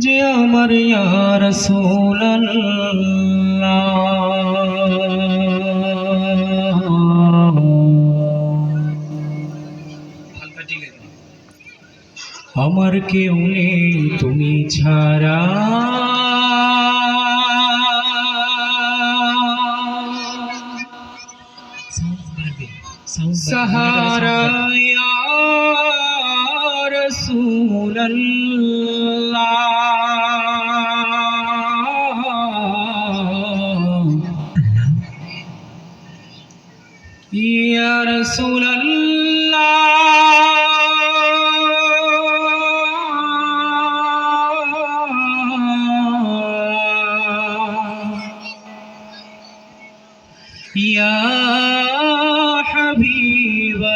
যে আমার ইয়া রাসূলুল্লাহ। আমার কেউ নেই তুমি ছাড়া, সাহারা ইয়া রাসূলুল্লাহ, ইয়া রাসূলুল্লাহ, ইয়া হাবিবাল্লাহ।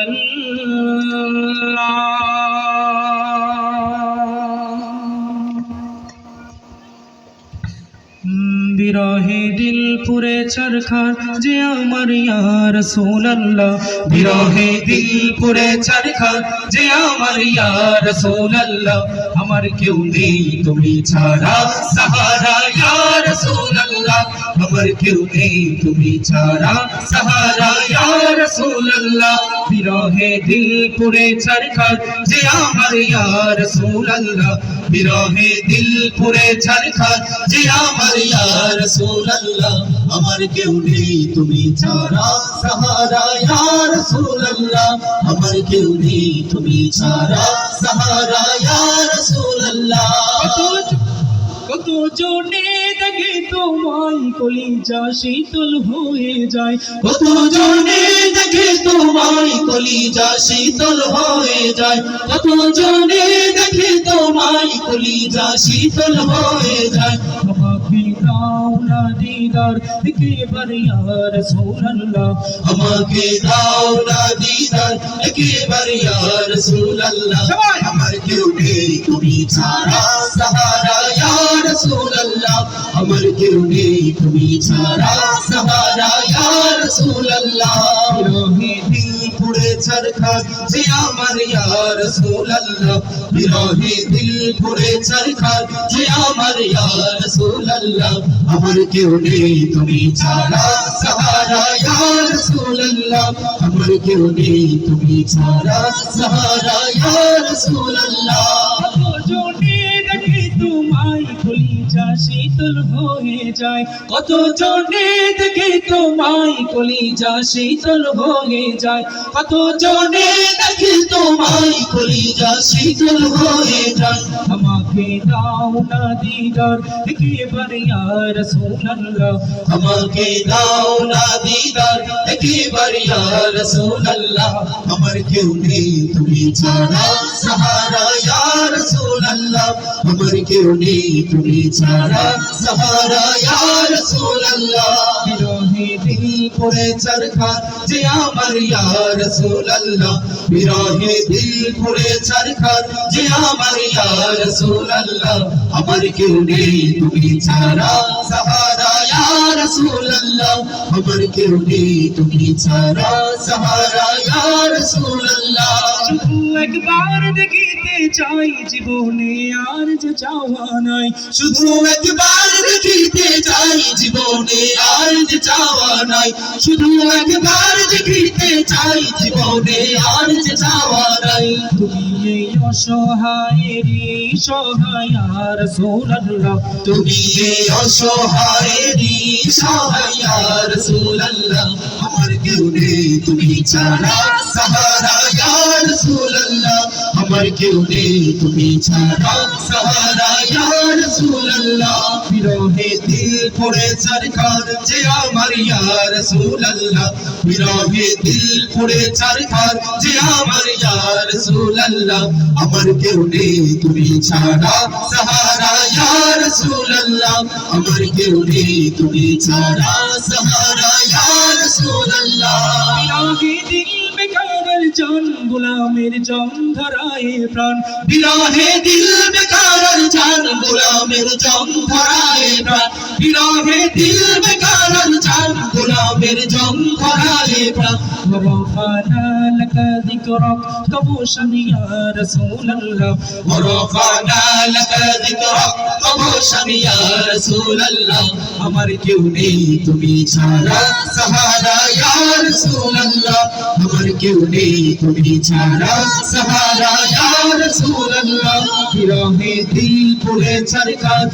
বিরহে দিল পুরে চরখার যে আমার ইয়া রাসূলুল্লাহ, বিরহে দিল পুরে চরখার যে আমার ইয়া রাসূলুল্লাহ। আমার কেউ নেই তুমি ছাড়া, সাহারা ইয়া রাসূলুল্লাহ, আমার কেউ নেই তুমি ছাড়া, সাহারা ইয়া রাসূলুল্লাহ। বিরহে দিল পুরে চরখার যে আমার ইয়া রাসূলুল্লাহ, বিরহে দিল পুরে চরখার যে আমার ইয়া রাসূলুল্লাহ। আমার কেউ নেই তুমি ছাড়া, সাহারা ইয়া রাসূলুল্লাহ, আমার কেউ নেই তুমি ছাড়া, সাহারা ইয়া রাসূলুল্লাহ। কত জনে দেখে তোমায় কলিজা শীতল হয়ে যায়, কত জনে দেখে তোমায় কলিজা শীতল হয়ে যায়, কত জনে দেখে তোমায় কলিজা শীতল হয়ে যায়। আমাকে দাও না দিদার একেবার ইয়া রাসূলুল্লাহ, আমাকে দাও না দিদার একেবার ইয়া রাসূলুল্লাহ। আমার কেউ নেই তুমি ছাড়া, সাহারা ইয়া রাসূলুল্লাহ, আমার কেউ নেই তুমি ছাড়া, সাহারা ইয়া রাসূলুল্লাহ। বিরহে দিল পুড়ে চরখার যে আমার ইয়া রাসূলুল্লাহ, বিরহে দিল পুড়ে চরখার যে আমার ইয়া রাসূলুল্লাহ। আমার কেউ নেই তুমি ছাড়া, সাহারা ইয়া রাসূলুল্লাহ, আমার কেউ নেই তুমি ছাড়া, সাহারা ইয়া রাসূলুল্লাহ। তোমায় কলিজা শীতল হয়ে যায়, কত জনে দেখে তোমায় কলিজা শীতল হয়ে যায়, কত জনে দেখে তোমায় কলিজা শীতল হয়ে যায়। আমাকে দাও না দিদার একেবার ইয়া রাসূলুল্লাহ, আমাকে দাও না দিদার একেবার ইয়া রাসূলুল্লাহ। আমার কেউ নেই তুমি ছাড়া, সাহারা ইয়া রাসূলুল্লাহ, আমার কেউ নেই তুমি ছাড়া, সাহারা ইয়া রাসূলুল্লাহ। বিরহে দিল পুড়ে চরখার যে আমার ইয়া রাসূলুল্লাহ, বিরহে দিল পুড়ে চরখার যে আমার ইয়া রাসূলুল্লাহ। আমার কেউ নেই তুমি ছাড়া, সাহারা ইয়া রাসূলুল্লাহ, আমার কেউ নেই তুমি ছাড়া, সাহারা ইয়া রাসূলুল্লাহ। শুধু একবার দেখিতে চাই জীবনে আর যে চাওয়া নাই, শুধু একবার দেখিতে চাই জীবনে আর যে চাওয়া নাই, শুধু একবার দেখিতে চাই জীবনে আর যে চাওয়া নাই। তুমি এই অসহায়েরই সহায় ইয়া রাসূলুল্লাহ, তুমি এই অসহায়েরই সহায় ইয়া রাসূলুল্লাহ। আমার কেউ নেই তুমি ছাড়া, সাহারা ইয়া রাসূলুল্লাহ, আমার কেউ নেই তুমি ছাড়া, সাহারা ইয়া রাসূলুল্লাহ। বিরহে দিল পুড়ে চরখার যে আমার ইয়া রাসূলুল্লাহ, বিরহে দিল পুড়ে চরখার যে আমার ইয়া রাসূলুল্লাহ। আমার কেউ নেই তুমি ছাড়া, সাহারা ইয়া রাসূলুল্লাহ, আমার কেউ নেই তুমি ছাড়া, সাহারা ইয়া রাসূলুল্লাহ। বিরহে দিল বেকার জান গোলামের জান ধরায় প্রাণ, বিরহে দিল বেকার জান গোলামের জান ধরায় প্রাণ, বিরহে দিল বেকার চান গোলামের জং ধরালে প্রাণ ورفعنا لك ذكرك كبوشا يا رسول الله ورفعنا لك ذكرك كبوشا يا رسول الله আমার কেউ নেই তুমি ছাড়া সাহারা ইয়া রাসূলুল্লাহ আমার কেউ নেই তুমি ছাড়া সাহারা ইয়া রাসূলুল্লাহ বিরহে দিল পুড়ে ছারখার